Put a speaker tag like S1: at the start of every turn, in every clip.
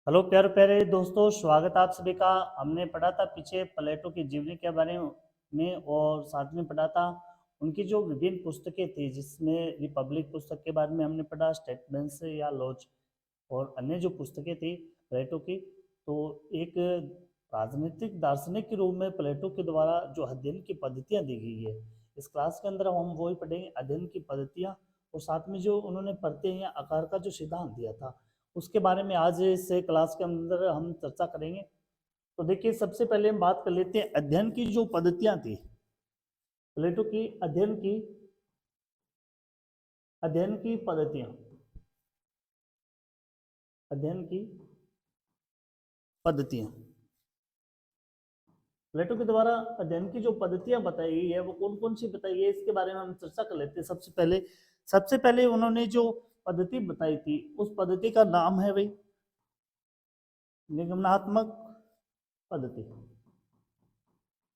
S1: Hello प्यारे प्यारे दोस्तों, स्वागत है आप सभी का। हमने पढ़ा था पीछे प्लेटो की जीवनी के बारे में और साथ में पढ़ा था उनकी जो विभिन्न पुस्तकें थी, जिसमें रिपब्लिक पुस्तक के बारे में हमने पढ़ा, स्टेटमेंट्स या लॉज और अन्य जो पुस्तकें थी प्लेटो की। तो एक राजनीतिक दार्शनिक के रूप में प्लेटो के द्वारा जो अध्ययन की पद्धतियाँ दी गई है, इस क्लास के अंदर हम वही पढ़ेंगे, अध्ययन की पद्धतियाँ। और साथ में जो उन्होंने पढ़ते या आकार का जो सिद्धांत दिया था, उसके बारे में आज इस क्लास के अंदर हम चर्चा करेंगे। तो देखिए, सबसे पहले हम बात कर लेते हैं अध्ययन की जो पद्धतियां थी प्लेटो की। अध्ययन की पद्धतियां, अध्ययन की पद्धतियां प्लेटो के द्वारा अध्ययन की जो पद्धतियां बताई गई है वो कौन कौन सी बताई गई है, इसके बारे में हम चर्चा कर लेते हैं। सबसे पहले उन्होंने जो पद्धति बताई थी, उस पद्धति का नाम है भाई निगमनात्मक पद्धति।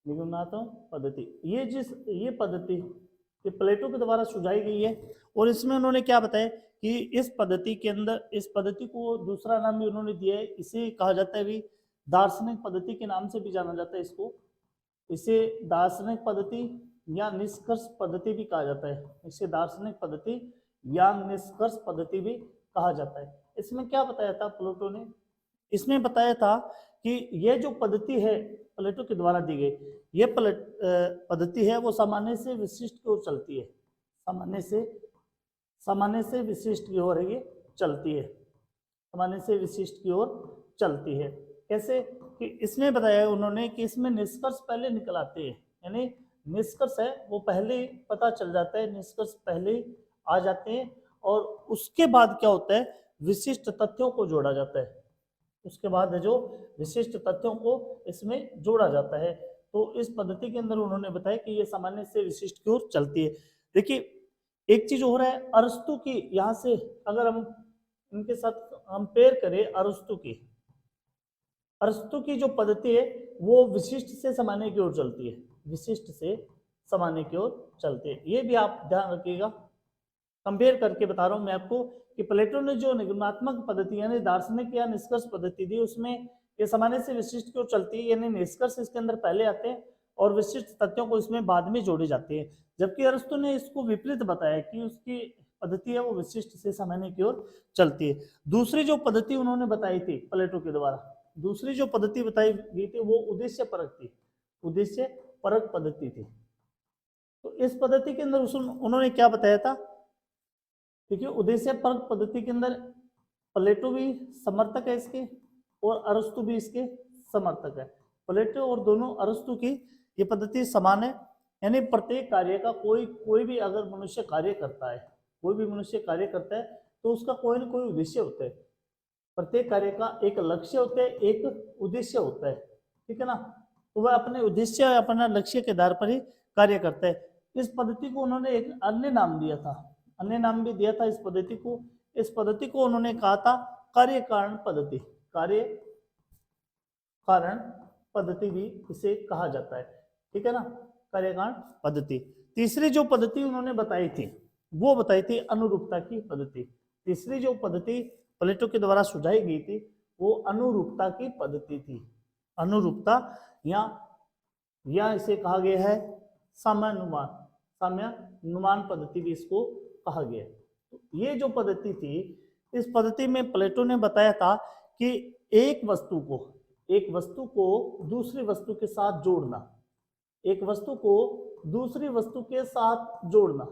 S1: निगमनात्मक पद्धति, ये पद्धति ये प्लेटो के द्वारा सुझाई गई है। और इसमें उन्होंने क्या बताया कि इस पद्धति के अंदर, इस पद्धति को दूसरा नाम भी उन्होंने दिया है, इसे कहा जाता है भी दार्शनिक पद्धति के नाम से भी जाना जाता है इसको। इसे दार्शनिक पद्धति या निष्कर्ष पद्धति भी कहा जाता है। इसे दार्शनिक पद्धति या निष्कर्ष पद्धति भी कहा जाता है। इसमें क्या बताया था प्लेटो ने? इसमें बताया था कि यह जो पद्धति है प्लेटो के द्वारा दी गई, यह पद्धति है वो सामान्य से विशिष्ट की ओर चलती है। सामान्य से विशिष्ट की ओर ये चलती है। सामान्य से विशिष्ट की ओर चलती है। कैसे? कि इसमें बताया उन्होंने कि इसमें निष्कर्ष पहले निकल आते हैं, यानी निष्कर्ष है वो पहले पता चल जाता है, निष्कर्ष पहले आ जाते हैं और उसके बाद क्या होता है, विशिष्ट तथ्यों को जोड़ा जाता है। उसके बाद जो विशिष्ट तथ्यों को इसमें जोड़ा जाता है। तो इस पद्धति के अंदर उन्होंने बताया कि ये सामान्य से विशिष्ट की ओर चलती है। देखिए, एक चीज हो रहा है अरस्तु की, यहाँ से अगर हम इनके साथ कंपेयर करें, अरस्तु की जो पद्धति है वो विशिष्ट से सामान्य की ओर चलती है। विशिष्ट से सामान्य की ओर चलते हैं, ये भी आप ध्यान रखिएगा। कंपेयर करके बता रहा हूं मैं आपको कि प्लेटो ने जो निगमनात्मक पद्धति यानी दार्शनिक या निष्कर्ष पद्धति दी, उसमें ये सामान्य से विशिष्ट की ओर चलती है, यानी निष्कर्ष इसके अंदर पहले आते हैं और विशिष्ट तथ्यों को इसमें बाद में जोड़े जाते हैं। जबकि अरस्तु ने इसको विपरीत बताया कि उसकी पद्धति है वो विशिष्ट से सामान्य की ओर चलती है। दूसरी जो पद्धति उन्होंने बताई थी प्लेटो के द्वारा, दूसरी जो पद्धति बताई गई थी वो उद्देश्य परक थी। उद्देश्य परक पद्धति थी। तो इस पद्धति के अंदर उन्होंने क्या बताया था? देखिए, उद्देश्य परक पद्धति के अंदर प्लेटो भी समर्थक है इसके और अरस्तु भी इसके समर्थक है। प्लेटो और दोनों अरस्तु की ये पद्धति समान है, यानी प्रत्येक कार्य का कोई भी अगर मनुष्य कार्य करता है, कोई भी मनुष्य कार्य करता है तो उसका कोई ना कोई उद्देश्य होता है। प्रत्येक कार्य का एक लक्ष्य होता है, एक उद्देश्य होता है, ठीक है ना। तो वह अपने उद्देश्य या अपना लक्ष्य के आधार पर ही कार्य करता है। इस पद्धति को उन्होंने एक अन्य नाम दिया था, अन्य नाम भी दिया था इस पद्धति को। इस पद्धति को उन्होंने कहा था कार्य कारण पद्धति। कार्य कारण पद्धति भी इसे कहा जाता है, ठीक है ना, कार्य कारण पद्धति। तीसरी जो पद्धति उन्होंने बताई थी वो बताई थी अनुरूपता की पद्धति। तीसरी जो पद्धति प्लेटो के द्वारा सुझाई गई थी वो अनुरूपता की पद्धति थी। अनुरूपता या इसे कहा गया है साम्यानुमान, साम्यानुमान पद्धति भी इसको कहा गया है। तो ये जो पद्धति थी, इस पद्धति में प्लेटो ने बताया था कि एक वस्तु को दूसरी वस्तु के साथ जोड़ना, एक वस्तु को दूसरी वस्तु के साथ जोड़ना,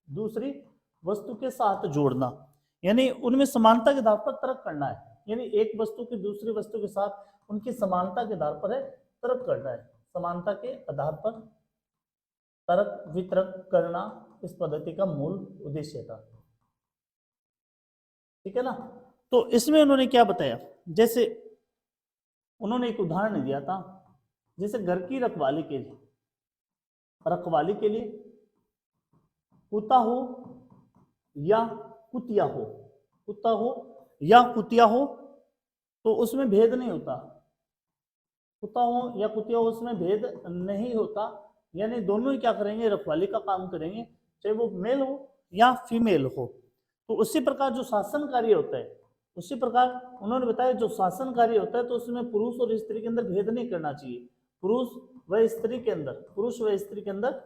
S1: दूसरी वस्तु के साथ जोड़ना, यानी उनमें समानता के आधार पर तर्क करना है। यानी एक वस्तु की दूसरी वस्तु के साथ उनकी समानता के आधार पर है तर्क करना है। समानता के आधार पर तर्क वितर्क करना इस पद्धति का मूल उद्देश्य था, ठीक है ना। तो इसमें उन्होंने क्या बताया, जैसे उन्होंने एक उदाहरण दिया था, जैसे घर की रखवाली के लिए कुत्ता हो या कुतिया हो, कुत्ता हो या कुतिया हो तो उसमें भेद नहीं होता। कुत्ता हो या कुतिया हो उसमें भेद नहीं होता, यानी दोनों ही क्या करेंगे, रखवाली का काम करेंगे, चाहे वो मेल हो या फीमेल हो। तो उसी प्रकार जो शासन कार्य होता है, उसी प्रकार उन्होंने बताया जो शासन कार्य होता है तो उसमें पुरुष और स्त्री के अंदर भेद नहीं करना चाहिए, पुरुष व स्त्री के अंदर, पुरुष व स्त्री के अंदर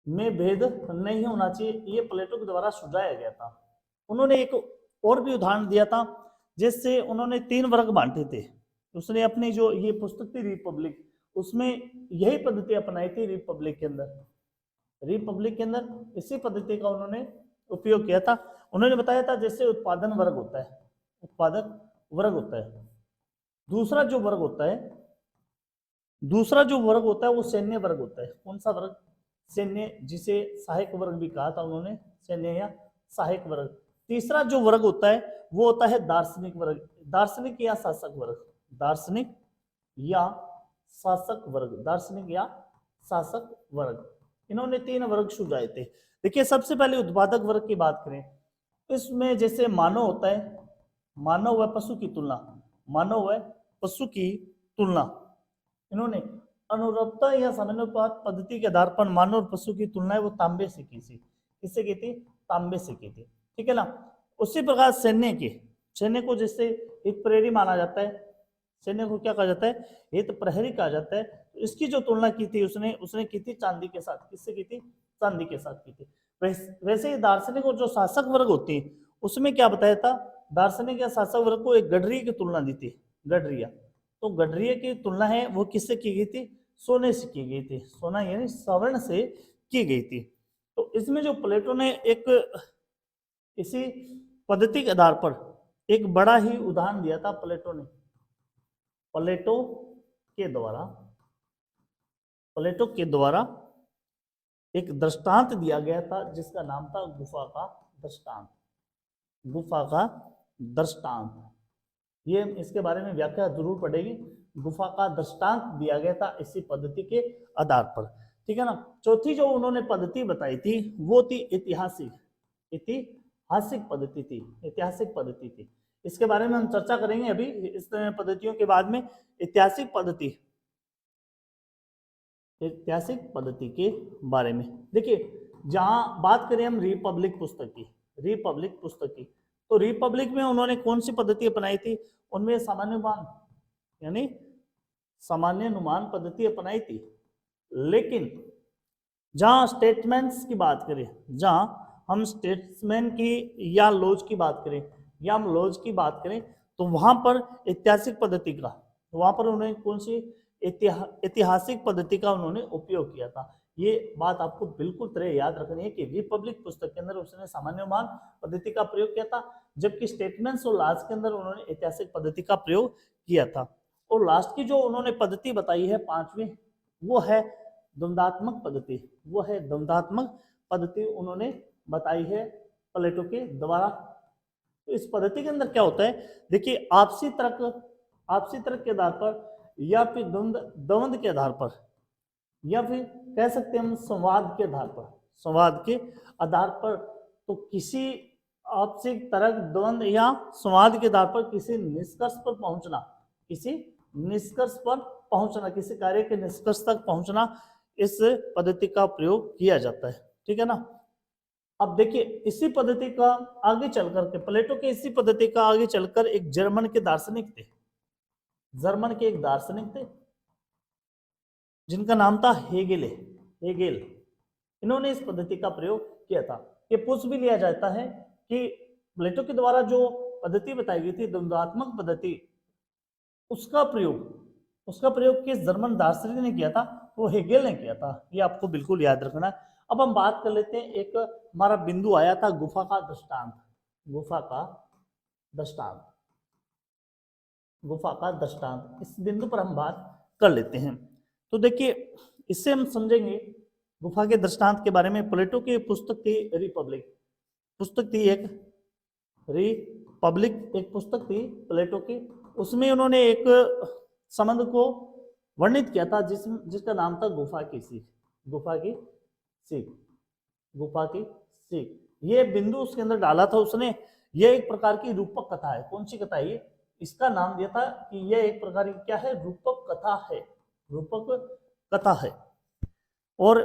S1: में भेद नहीं होना चाहिए, ये प्लेटो के द्वारा सुझाया गया था। उन्होंने एक और भी उदाहरण दिया था, जिससे उन्होंने 3 वर्ग बांटे थे। उसने अपनी जो ये पुस्तक थी रिपब्लिक, उसमें यही पद्धति अपनाई थी रिपब्लिक के अंदर, रिपब्लिक के अंदर इसी पद्धति का उन्होंने उपयोग किया था। उन्होंने बताया था जैसे उत्पादन वर्ग होता है, उत्पादक वर्ग होता है, दूसरा जो वर्ग होता है, दूसरा जो वर्ग होता है वो सैन्य वर्ग होता है। कौन सा वर्ग? सैन्य, जिसे सहायक वर्ग भी कहा था उन्होंने, सैन्य या सहायक वर्ग। तीसरा जो वर्ग होता है वो होता है दार्शनिक वर्ग, दार्शनिक या शासक वर्ग, दार्शनिक या शासक वर्ग, दार्शनिक या शासक वर्ग। इन्होंने 3 वर्ग सुझाए थे। देखिए सबसे पहले उत्पादक वर्ग की बात करें, इसमें जैसे मानव होता है, मानव व पशु की तुलना, मानव व पशु की तुलना, इन्होंने अनुरूपता या समानुपात पद्धति के आधार पर मानव और पशु की तुलना वो तांबे से की थी। किससे की थी? तांबे से की थी, ठीक है ना। उसी प्रकार सैन्य के, सैन्य को जैसे हित प्रेरी माना जाता है, सैन्य को क्या कहा जाता है? हित प्रहरी कहा जाता है। तो इसकी जो तुलना की थी उसने की थी चांदी के साथ। किससे की थी? चांदी के साथ की थी। वैसे ही दार्शनिक और जो शासक वर्ग होती है उसमें क्या बताया था? दार्शनिक या शासक वर्ग को एक गडरी की तुलना दी थी, गडरिया। तो गडरिया की तुलना है वो किससे की गई थी? सोने से की गई थी, सोना यानी स्वर्ण से की गई थी। तो इसमें जो प्लेटो ने एक इसी पद्धति के आधार पर एक बड़ा ही उदाहरण दिया था प्लेटो ने, प्लेटो के द्वारा, प्लेटो के द्वारा एक दृष्टांत दिया गया था जिसका नाम था गुफा का दृष्टांत, गुफा का दृष्टांत। ये इसके बारे में व्याख्या जरूर पड़ेगी। गुफा का दृष्टांत दिया गया था इसी पद्धति के आधार पर, ठीक है ना। चौथी जो उन्होंने पद्धति बताई थी वो थी ऐतिहासिक, ऐतिहासिक पद्धति थी, ऐतिहासिक पद्धति थी। इसके बारे में हम चर्चा करेंगे अभी इस पद्धतियों के बाद में। ऐतिहासिक पद्धति, ऐतिहासिक पद्धति के बारे में देखिए, जहां बात करें हम रिपब्लिक पुस्तक की, रिपब्लिक पुस्तक की, तो रिपब्लिक में उन्होंने कौन सी पद्धति अपनाई थी? उनमें सामान्यनुमान यानी सामान्यानुमान पद्धति अपनाई थी। लेकिन जहां स्टेटमेंट्स की बात करें, जहां हम स्टेट्समैन की या लॉज की बात करें, या हम लॉज की बात करें, तो वहां पर ऐतिहासिक पद्धति का, वहां पर उन्होंने कौन सी ऐतिहासिक पद्धति का उन्होंने उपयोग किया था। ये बात आपको बिल्कुल तरह याद रखनी है कि रिपब्लिक पुस्तक के अंदर उसने सामान्यनुमान पद्धति का प्रयोग किया था, जबकि स्टेटमेंट्स और लॉज के अंदर उन्होंने ऐतिहासिक पद्धति का प्रयोग किया था। और लास्ट की जो उन्होंने पद्धति बताई है 5वीं, वो है द्वंद्वात्मक पद्धति, वो है द्वंद्वात्मक पद्धति उन्होंने बताई है प्लेटो के द्वारा। तो इस पद्धति के अंदर क्या होता है? देखिए आपसी तर्क के आधार पर, या फिर द्वंद्व के आधार पर, या फिर कह सकते हैं हम संवाद के आधार पर, संवाद के आधार पर, तो किसी आपसी तर्क, द्वंद्व या संवाद के आधार पर किसी निष्कर्ष पर पहुंचना, किसी निष्कर्ष पर पहुंचना, किसी कार्य के निष्कर्ष तक पहुंचना, इस पद्धति का प्रयोग किया जाता है, ठीक है ना। अब देखिए इसी पद्धति का आगे चलकर के, प्लेटो के इसी पद्धति का आगे चलकर एक जर्मन के दार्शनिक थे, जर्मन के एक दार्शनिक थे जिनका नाम था हेगेल, हेगेल। इन्होंने इस पद्धति का प्रयोग किया था। ये पूछ भी लिया जाता है कि प्लेटो के द्वारा जो पद्धति बताई गई थी द्वंद्वात्मक पद्धति, उसका प्रयोग किस जर्मन दार्शनिक ने किया था? तो हेगेल ने किया था। ये आपको बिल्कुल याद रखना है। अब हम बात कर लेते हैं, एक हमारा बिंदु आया था गुफा का दृष्टांत, गुफा का दृष्टांत, गुफा का दृष्टांत, इस बिंदु पर हम बात कर लेते हैं। तो देखिए इससे हम समझेंगे गुफा के दृष्टांत के बारे में। प्लेटो की पुस्तक थी रिपब्लिक, पुस्तक थी एक रिपब्लिक, एक पुस्तक थी प्लेटो की। उसमें उन्होंने एक संबंध को वर्णित किया था जिसका नाम था गुफा की सीख, गुफा की सीख, गुफा की सीख। ये बिंदु उसके अंदर डाला था उसने। ये एक प्रकार की रूपक कथा है। कौन सी कथा है ये? इसका नाम दिया था कि यह एक प्रकार की क्या है? रूपक कथा है, रूपक कथा है। और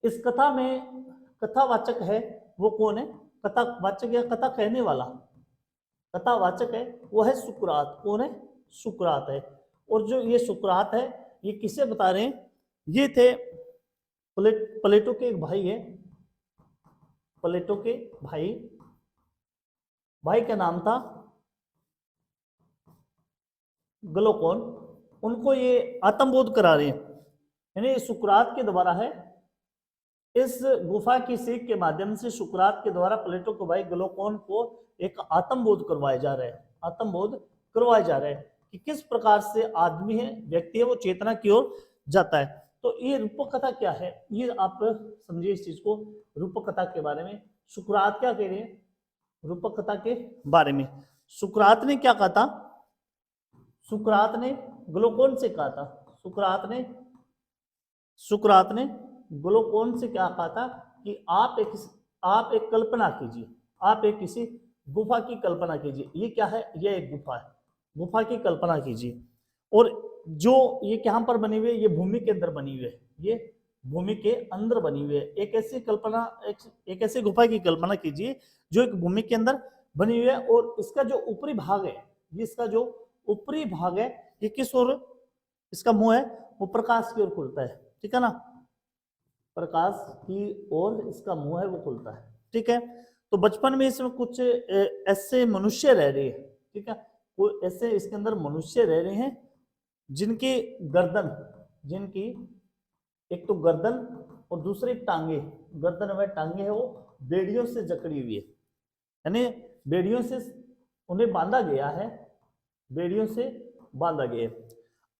S1: इस कथा में कथावाचक है वो कौन है? कथावाचक या कथा कहने वाला, कथावाचक है वो है सुकरात। कौन है? सुकरात है। और जो ये सुकरात है ये किसे बता रहे हैं? ये थे प्लेटो के एक भाई है, प्लेटो के भाई, भाई का नाम था ग्लोकोन। उनको ये आत्मबोध करा रहे हैं, यानी सुकरात के द्वारा है। इस गुफा की सीख के माध्यम से सुकरात के द्वारा प्लेटो के भाई ग्लोकोन को एक आत्मबोध करवाया जा रहा है, आत्मबोध करवाया जा रहा है कि किस प्रकार से आदमी है, व्यक्ति है, वो चेतना की ओर जाता है। तो ये रूपक कथा क्या है, ये आप समझिए इस चीज को। रूपक कथा के बारे में सुकरात क्या कह रहे हैं? रूपक कथा के बारे में सुकरात ने क्या कहा था? सुकरात ने ग्लोकोन से कहा था, सुकरात ने ग्लोकोन से क्या कहा था कि आप एक कल्पना कीजिए, आप एक किसी गुफा की कल्पना कीजिए। ये क्या है? ये एक गुफा है, गुफा की कल्पना कीजिए। और जो ये कहां पर बनी हुई है? ये भूमि के अंदर बनी हुई है, ये भूमि के अंदर बनी हुई है। एक ऐसी कल्पना, एक ऐसी गुफा की कल्पना कीजिए जो एक भूमि के अंदर बनी हुई है। और इसका जो ऊपरी भाग है, ये इसका जो ऊपरी भाग है, ये किस ओर इसका मुंह है? वो प्रकाश की ओर खुलता है, ठीक है ना? प्रकाश की ओर इसका मुंह है, वो खुलता है, ठीक है। तो बचपन में इसमें कुछ ऐसे मनुष्य रह रहे हैं, ठीक है, वो ऐसे इसके अंदर मनुष्य रह रहे हैं जिनकी गर्दन, जिनकी एक तो गर्दन और दूसरी टांगे, गर्दन में टांगे है वो बेड़ियों से जकड़ी हुई है, यानी बेड़ियों से उन्हें बांधा गया है, बेड़ियों से बांधा गया है।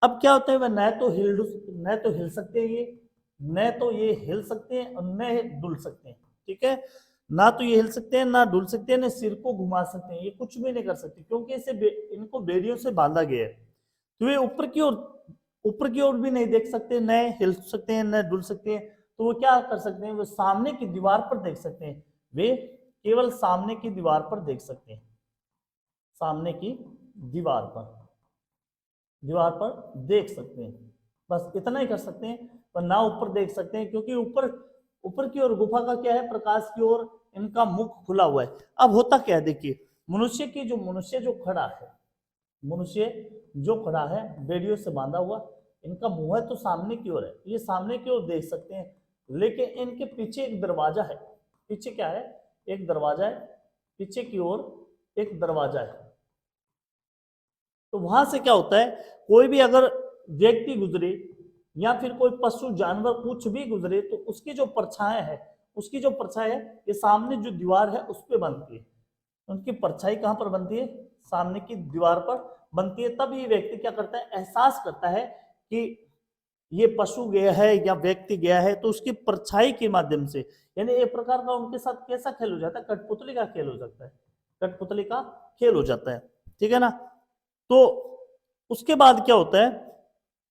S1: अब क्या होता है, वह न तो हिल सकते हैं, ये न तो ये हिल सकते हैं और न डुल सकते हैं, ठीक है। ना तो ये हिल सकते हैं, ना डुल सकते हैं, ना सिर को घुमा सकते हैं, ये कुछ भी नहीं कर सकते क्योंकि इनको बेड़ियों से बांधा गया है। तो ये ऊपर की ओर भी नहीं देख सकते, न हिल सकते हैं, न डुल सकते हैं। तो वो क्या कर सकते हैं? वो सामने की दीवार पर देख सकते हैं, वे केवल सामने की दीवार पर देख सकते हैं, सामने की दीवार पर देख सकते हैं, बस इतना ही कर सकते हैं। पर ना ऊपर देख सकते हैं क्योंकि ऊपर की ओर गुफा का क्या है? प्रकाश की ओर इनका मुख खुला हुआ है। अब होता क्या है, देखिए, मनुष्य जो खड़ा है बेड़ियों से बांधा हुआ, इनका मुंह है तो सामने की ओर है, ये सामने की ओर देख सकते हैं। लेकिन इनके पीछे एक दरवाजा है, पीछे क्या है? एक दरवाजा है, पीछे की ओर एक दरवाजा है। तो वहां से क्या होता है, कोई भी अगर व्यक्ति गुजरे या फिर कोई पशु जानवर कुछ भी गुजरे तो उसकी जो परछाई है ये सामने जो दीवार है उस पर बनती है। उनकी परछाई कहां पर बनती है? सामने की दीवार पर बनती है। तब ये व्यक्ति क्या करता है? एहसास करता है कि ये पशु गया है या व्यक्ति गया है, तो उसकी परछाई के माध्यम से, यानी एक प्रकार का उनके साथ कैसा खेल हो जाता है? कठपुतली का खेल हो जाता है, कठपुतली का खेल हो जाता है, ठीक है ना। तो उसके बाद क्या होता है,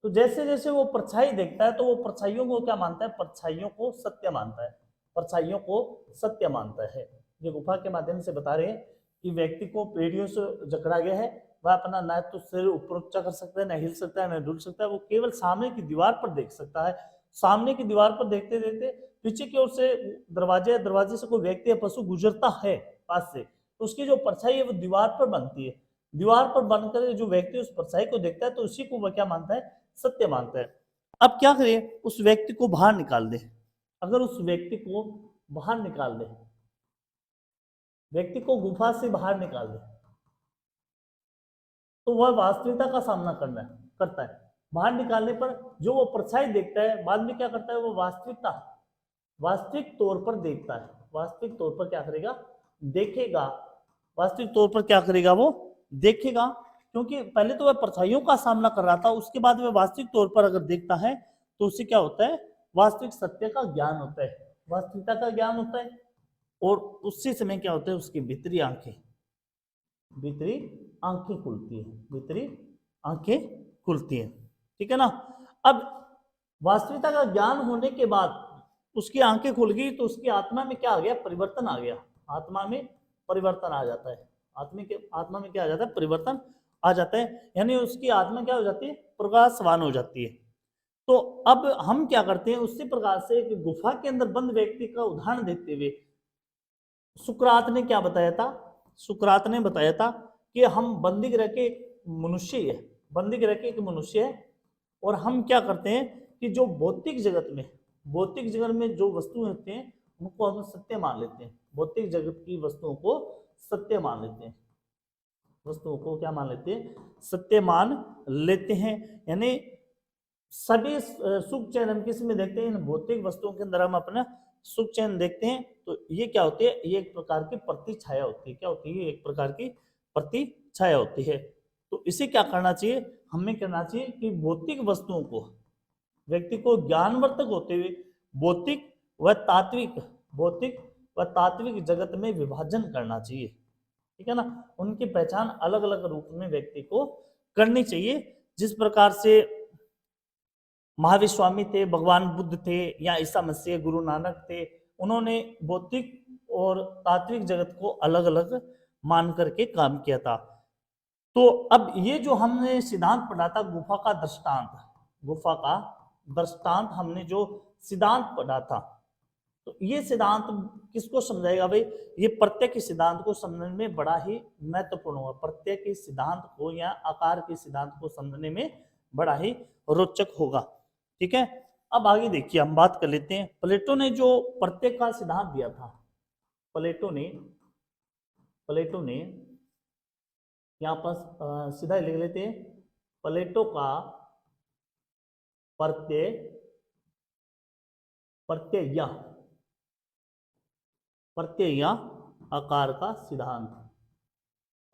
S1: तो जैसे जैसे वो परछाई देखता है तो वो परछाइयों को क्या मानता है? परछाइयों को सत्य मानता है, परछाइयों को सत्य मानता है। ये गुफा के माध्यम से बता रहे हैं कि व्यक्ति को पेड़ियों से जकड़ा गया है, वह अपना न तो सिर ऊपर ऊंचा कर सकता है, न हिल सकता है, न डुल सकता है, वो केवल सामने की दीवार पर देख सकता है। सामने की दीवार पर देखते देखते पीछे की ओर से दरवाजे से कोई व्यक्ति या पशु गुजरता है पास से, तो उसकी जो परछाई है वो दीवार पर बनती है। दीवार पर बनकर जो व्यक्ति उस परछाई को देखता है तो उसी को वह क्या मानता है? सत्य मानता है। अब क्या करें? उस व्यक्ति को बाहर निकाल दे। अगर उस व्यक्ति को बाहर निकाल दे, व्यक्ति को गुफा से बाहर निकाल दे, तो वह वास्तविकता का सामना करता है। बाहर निकालने पर जो वो परछाई देखता है, बाद में क्या करता है? वो वास्तविक तौर पर देखता है। वास्तविक तौर पर क्या करेगा? देखेगा। वास्तविक तौर पर क्या करेगा? वो देखेगा, क्योंकि पहले तो वह परछाइयों का सामना कर रहा था, उसके बाद वह वास्तविक तौर पर अगर देखता है तो उससे क्या होता है? वास्तविक सत्य का ज्ञान होता है, वास्तविकता का ज्ञान होता है। और उसी समय क्या होता है? उसकी भीतरी आंखें खुलती है, भीतरी आंखें खुलती हैं, ठीक है ना। अब वास्तविकता का ज्ञान होने के बाद उसकी आंखें खुल गई तो उसकी आत्मा में क्या आ गया? परिवर्तन आ गया। आत्मा में परिवर्तन आ जाता है। आत्मा में क्या आ जाता है? परिवर्तन आ जाता है, यानी उसकी आत्मा क्या हो जाती है? प्रकाशवान हो जाती है। तो अब हम क्या करते हैं? उसी प्रकार से एक गुफा के अंदर बंद व्यक्ति का उदाहरण देते हुए सुकरात ने क्या बताया था? सुकरात ने बताया था कि हम बंदी ग्रह के एक मनुष्य है, बंदी ग्रह के एक मनुष्य है, और हम क्या करते हैं कि जो भौतिक जगत में जो वस्तुएं होती हैं उनको हम सत्य मान लेते हैं, भौतिक जगत की वस्तुओं को सत्य मान लेते हैं, वस्तुओं को क्या मान लेते हैं? सत्य मान लेते हैं। यानी सभी सुख चैन हम किस में देखते हैं? इन भौतिक वस्तुओं के अंदर हम अपना सुख चैन देखते हैं। तो ये क्या होती है? ये एक प्रकार की प्रति छाया होती है। क्या होती है? एक प्रकार की प्रति छाया होती है। तो इसे क्या करना चाहिए? हमें करना चाहिए कि भौतिक वस्तुओं को, व्यक्ति को ज्ञानवर्धक होते हुए भौतिक व तात्विक, भौतिक व तात्विक जगत में विभाजन करना चाहिए। ठीक है ना? उनकी पहचान अलग अलग रूप में व्यक्ति को करनी चाहिए। जिस प्रकार से महावीर स्वामी थे, भगवान बुद्ध थे, या ईसा मसीह, गुरु नानक थे, उन्होंने भौतिक और तात्विक जगत को अलग अलग मान करके काम किया था। तो अब ये जो हमने सिद्धांत पढ़ा था गुफा का दृष्टांत, गुफा का दृष्टांत हमने जो सिद्धांत पढ़ा था, तो ये सिद्धांत किसको समझाएगा भाई? ये प्रत्येक सिद्धांत को समझने में बड़ा ही महत्वपूर्ण होगा। प्रत्येक सिद्धांत को या आकार के सिद्धांत को समझने में बड़ा ही रोचक होगा। ठीक है, अब आगे देखिए, हम बात कर लेते हैं प्लेटो ने जो प्रत्येक का सिद्धांत दिया था। प्लेटो ने यहां पर सीधा लिख लेते हैं, प्लेटो का प्रत्यय आकार का सिद्धांत,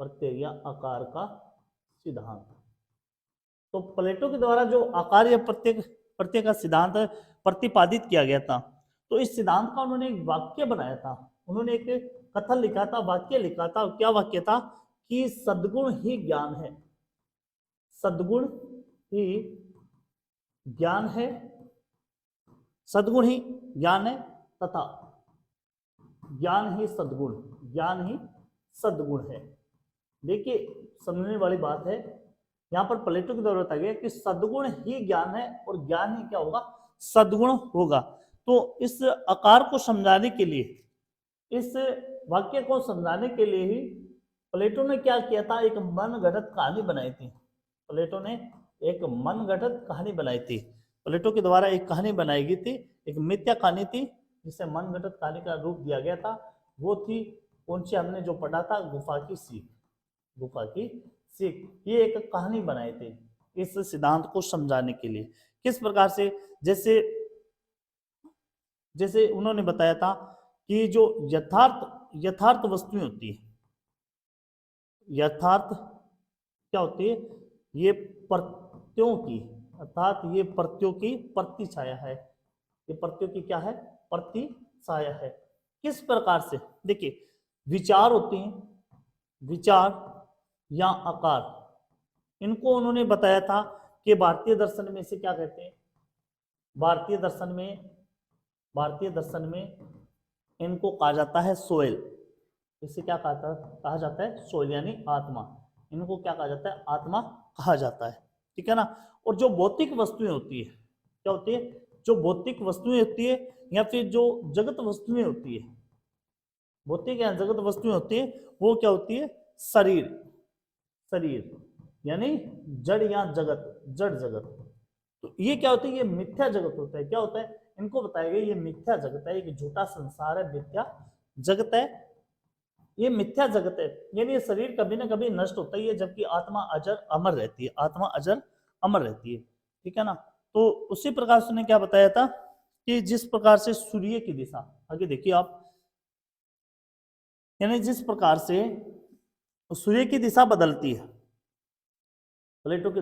S1: प्रत्यय आकार का सिद्धांत। तो प्लेटो के द्वारा जो आकार या प्रत्यय का सिद्धांत प्रतिपादित किया गया था, तो इस सिद्धांत का उन्होंने एक वाक्य बनाया था, उन्होंने एक कथन लिखा था, वाक्य लिखा था। क्या वाक्य था? कि सद्गुण ही ज्ञान है, सद्गुण ही ज्ञान है, सद्गुण ही ज्ञान है, तथा ज्ञान ही सद्गुण, ज्ञान ही सद्गुण है। देखिए, समझने वाली बात है, यहां पर प्लेटो की द्वारा बताया गया कि सद्गुण ही ज्ञान है और ज्ञान ही क्या होगा? सद्गुण होगा। तो इस आकार को समझाने के लिए, इस वाक्य को समझाने के लिए ही प्लेटो ने क्या किया था? एक मनगढ़ंत कहानी बनाई थी। प्लेटो ने एक मनगढ़ंत कहानी बनाई थी। प्लेटो के द्वारा एक कहानी बनाई गई थी, एक मिथ्या कहानी थी जिसे मनगढ़ंत कहानी का रूप दिया गया था। वो थी कौन सी? हमने जो पढ़ा था, गुफा की सीख, गुफा की सीख। ये एक कहानी बनाई थी इस सिद्धांत को समझाने के लिए। किस प्रकार से? जैसे जैसे उन्होंने बताया था कि जो यथार्थ वस्तुएं होती है, यथार्थ क्या होती है? ये प्रत्ययों की, अर्थात ये प्रत्ययों की प्रति छाया है। ये प्रत्ययों की क्या है? प्रति छाया है। किस प्रकार से? देखिए, विचार होते हैं, विचार या आकार, इनको उन्होंने बताया था कि भारतीय दर्शन में इसे क्या कहते हैं? भारतीय दर्शन में इनको कहा जाता है सोल। इसे क्या कहा जाता है? सोल, यानी आत्मा। इनको क्या कहा जाता है? आत्मा कहा जाता है। ठीक है ना? और जो भौतिक वस्तुएं होती है, क्या होती है? जो भौतिक वस्तुएं होती है या फिर जो जगत वस्तुएं होती है, भौतिक या जगत वस्तुएं होती है, वो क्या होती है? शरीर, शरीर यानी जड़ या जगत, जड़ जगत। तो ये क्या होता है? ये मिथ्या जगत होता है। क्या होता है? इनको बताया गया ये मिथ्या जगत है, एक झूठा संसार है, मिथ्या जगत है, ये मिथ्या जगत है। यानी ये शरीर कभी ना कभी नष्ट होता ही है, जबकि आत्मा अजर अमर रहती है, आत्मा अजर अमर रहती है। ठीक है ना? तो उसी प्रकार से उसने क्या बताया था कि जिस प्रकार से सूर्य की दिशा, आगे देखिए आप, यानी जिस प्रकार से सूर्य की दिशा बदलती है, प्लेटो के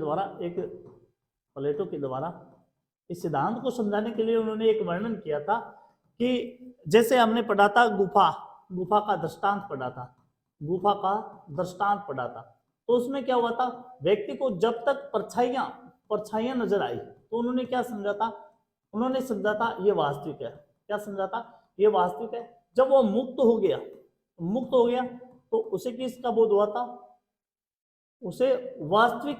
S1: द्वारा इस सिद्धांत को समझाने के लिए उन्होंने एक वर्णन किया था कि जैसे हमने पढ़ा था गुफा का दृष्टांत पढ़ा था, गुफा का दृष्टांत पढ़ा था। तो उसमें क्या हुआ था? व्यक्ति को जब तक परछाइयां नजर आई तो उन्होंने क्या समझा था? उन्होंने समझा था ये वास्तविक है। क्या समझा था? ये वास्तविक है। जब वो मुक्त हो गया तो उसे किसका बोध हुआ था? उसे वास्तविक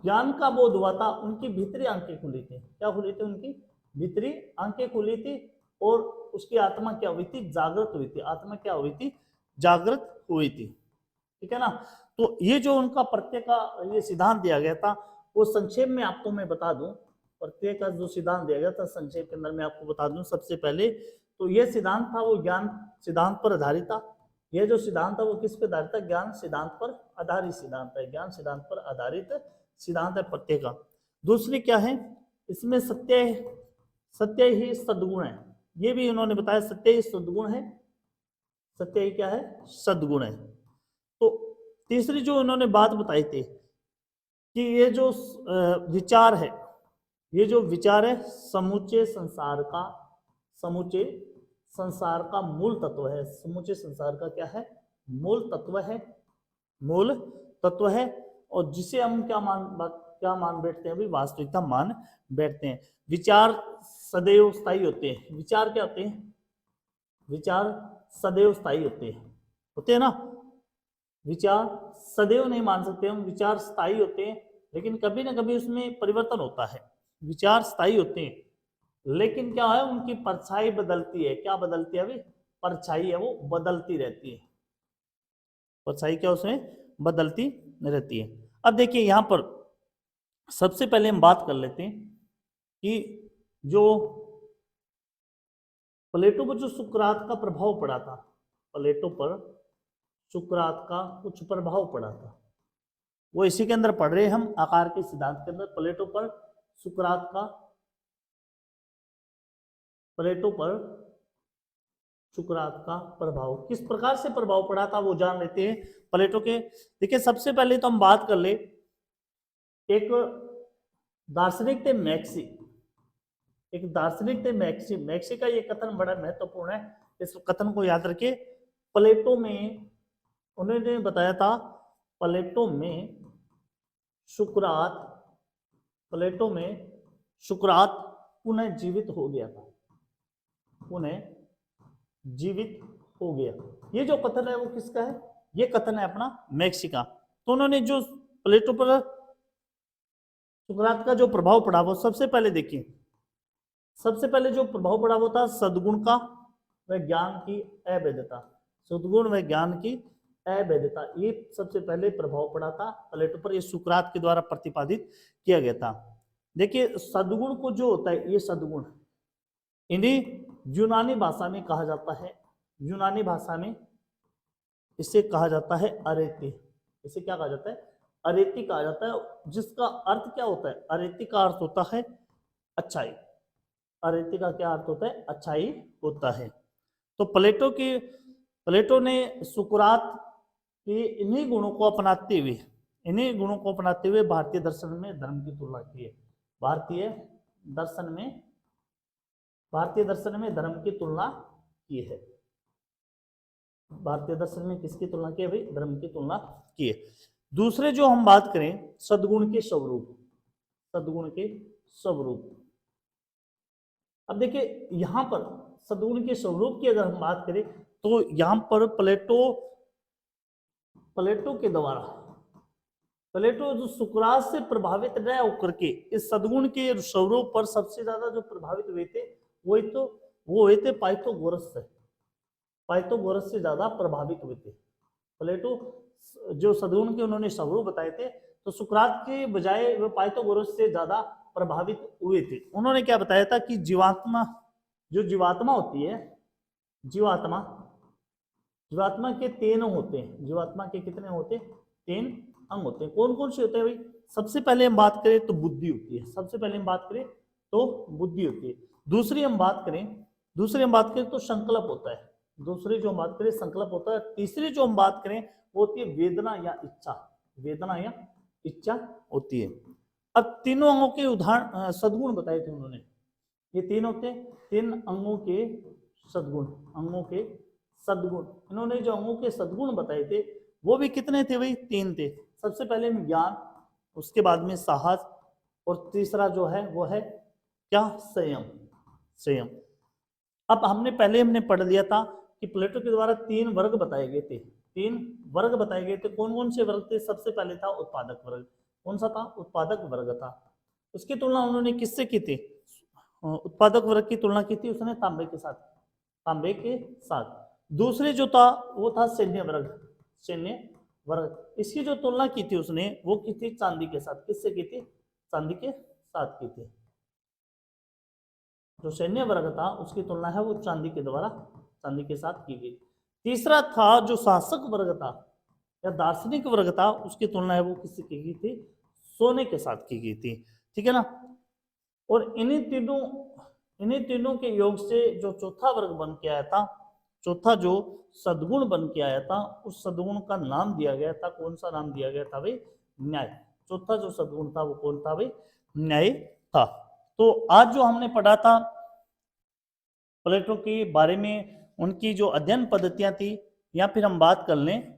S1: ज्ञान का बोध हुआ था। उनकी भीतरी आंखें खुली थी। क्या खुली थी? उनकी भीतरी आंखें खुली थी। और उसकी आत्मा क्या हुई थी, जागृत हुई थी। आत्मा क्या हुई थी, जागृत हुई थी, ठीक है ना। तो ये जो उनका प्रत्यय का ये सिद्धांत दिया गया था, वो संक्षेप में आपको मैं बता दूं। प्रत्यय का जो सिद्धांत दिया गया था संक्षेप के अंदर मैं आपको बता दूं। सबसे पहले तो ये सिद्धांत था वो ज्ञान सिद्धांत पर आधारित था। यह जो सिद्धांत था वो किस पर आधारित था, ज्ञान सिद्धांत पर आधारित सिद्धांत है। ज्ञान सिद्धांत पर आधारित सिद्धांत है प्रत्यय का। दूसरी क्या है, इसमें सत्य सत्य ही सद्गुण है। ये भी उन्होंने बताया, सत्य ही सद्गुण है। सत्य ही क्या है, सद्गुण है। तो तीसरी जो उन्होंने बात बताई थी कि ये जो विचार है, ये जो विचार है समूचे संसार का, समूचे संसार का मूल तत्व है। समूचे संसार का क्या है, मूल तत्व है, मूल तत्व है। और जिसे हम क्या मान बैठते हैं, अभी वास्तविकता मान बैठते हैं। विचार सदैव स्थायी होते हैं। विचार क्या होते हैं, विचार सदैव स्थायी होते हैं ना। विचार सदैव नहीं मान सकते हम, विचार स्थायी होते हैं, लेकिन कभी ना कभी उसमें परिवर्तन होता है। विचार स्थायी होते हैं, लेकिन क्या है, उनकी परछाई बदलती है। क्या बदलती है, अभी परछाई है वो बदलती रहती है। परछाई क्या उसमें बदलती रहती है। अब देखिए यहां पर सबसे पहले हम बात कर लेते हैं कि जो प्लेटो पर जो सुकरात का प्रभाव पड़ा था, प्लेटो पर सुकरात का कुछ प्रभाव पड़ा था, वो इसी के अंदर पढ़ रहे हैं हम, आकार के सिद्धांत के अंदर। प्लेटो पर सुकरात का, प्लेटो पर सुकरात का प्रभाव किस प्रकार से प्रभाव पड़ा था वो जान लेते हैं प्लेटो के। देखिए सबसे पहले तो हम बात कर ले, एक दार्शनिक थे मैक्सी, एक दार्शनिक थे मैक्सी। मैक्सी का ये कथन बड़ा महत्वपूर्ण है, इस कथन को याद रखिए। प्लेटो में उन्होंने बताया था, प्लेटो में सुकरात, प्लेटो में सुकरात पुनः जीवित हो गया था, पुनः जीवित हो गया। ये जो कथन है वो किसका है, ये कथन है अपना मैक्सी का। तो उन्होंने जो प्लेटो पर सुकरात का जो प्रभाव पड़ा वो सबसे पहले देखिए, सबसे पहले जो प्रभाव पड़ा वो था सद्गुण का व ज्ञान की अवैधता। सद्गुण व ज्ञान की अवैधता, ये सबसे पहले प्रभाव पड़ा था प्लेटो पर। ये सुकरात के द्वारा प्रतिपादित किया गया था। देखिए सद्गुण को जो होता है, ये सद्गुण इन्हें यूनानी भाषा में कहा जाता है, यूनानी भाषा में इसे कहा जाता है अरेती। इसे क्या कहा जाता है, अरेती कहा जाता है, जिसका अर्थ क्या होता है, अरेती का अर्थ होता है अच्छाई। अरेती का क्या अर्थ होता है, अच्छाई होता है। तो प्लेटो ने सुकरात के इन्हीं गुणों को अपनाते हुए, इन्हीं गुणों को अपनाते हुए भारतीय दर्शन में धर्म की तुलना की है। भारतीय दर्शन में, भारतीय दर्शन में धर्म की तुलना की है। भारतीय दर्शन में किसकी तुलना की है भाई, धर्म की तुलना की है। दूसरे जो हम बात करें सद्गुण के स्वरूप, सद्गुण के स्वरूप। अब देखिए यहां पर सद्गुण के स्वरूप की अगर हम बात करें तो यहां पर प्लेटो के द्वारा, प्लेटो जो सुकरात से प्रभावित न होकर के इस सद्गुण के स्वरूप पर सबसे ज्यादा जो प्रभावित हुए थे वो हुए थे पाइथागोरस से। पाइथागोरस से ज्यादा प्रभावित हुए थे प्लेटो। जो सद्गुण के उन्होंने स्वरूप बताए थे, तो सुकरात के बजाय वे पाइथागोरस से ज्यादा प्रभावित हुए थे। उन्होंने क्या बताया था कि जीवात्मा, जो जीवात्मा होती है, जीवात्मा, जीवात्मा के 3 अंग होते हैं। जीवात्मा के कितने होते हैं, 3 अंग होते हैं। कौन कौन से होते हैं भाई, सबसे पहले हम बात करें तो बुद्धि होती है। सबसे पहले हम बात करें तो बुद्धि होती है। दूसरी हम बात करें तो संकल्प होता है। दूसरी जो हम बात करें संकल्प होता है। तीसरी जो हम बात करें वो होती है वेदना या इच्छा, वेदना या इच्छा होती है। अब तीनों अंगों के उदाहरण सद्गुण बताए थे उन्होंने। ये 3 होते हैं, 3 अंगों के सद्गुण, अंगों के सद्गुण। इन्होंने जो अंगों के सद्गुण बताए थे वो भी कितने थे भाई, 3 थे। सबसे पहले में ज्ञान, उसके बाद में साहस, और तीसरा जो है वो है क्या, संयम, संयम। अब हमने पढ़ लिया था कि प्लेटो के द्वारा 3 वर्ग बताए गए थे। 3 वर्ग बताए गए थे। कौन कौन से वर्ग थे, सबसे पहले था उत्पादक वर्ग। कौन सा था, उत्पादक वर्ग था। उसकी तुलना उन्होंने किससे की थी, उत्पादक वर्ग की तुलना की थी उसने तांबे के साथ, तांबे के साथ। दूसरे जो था वो था सैन्य वर्ग, सैन्य वर्ग। इसकी जो तुलना की थी उसने वो की थी चांदी के साथ। किससे की थी? चांदी के साथ की थी। जो सैन्य वर्ग था उसकी तुलना है वो चांदी के द्वारा, चांदी के साथ की गई। तीसरा था जो शासक वर्ग था या दार्शनिक वर्ग था, उसकी तुलना है वो किससे की गई थी? सोने के साथ की गई थी। ठीक है ना। और इन्हीं तीनों के योग से जो चौथा वर्ग बन के आया था, चौथा जो सद्गुण बन के आया था, उस सद्गुण का नाम दिया गया था, कौन सा नाम दिया गया था भाई? न्याय। चौथा जो सद्गुण था वो कौन था भाई? न्याय था। तो आज जो हमने पढ़ा था प्लेटो के बारे में, उनकी जो अध्ययन पद्धतियां थी, या फिर हम बात कर लें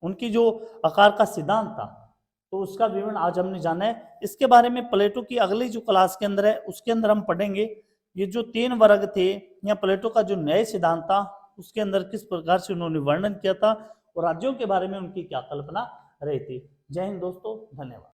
S1: उनकी जो आकार का सिद्धांत था, तो उसका विवरण आज हमने जाना है। इसके बारे में प्लेटो की अगली जो क्लास के अंदर है उसके अंदर हम पढ़ेंगे ये जो 3 वर्ग थे या प्लेटो का जो नए सिद्धांत था उसके अंदर किस प्रकार से उन्होंने वर्णन किया था और राज्यों के बारे में उनकी क्या कल्पना रही थी। जय हिंद दोस्तों, धन्यवाद।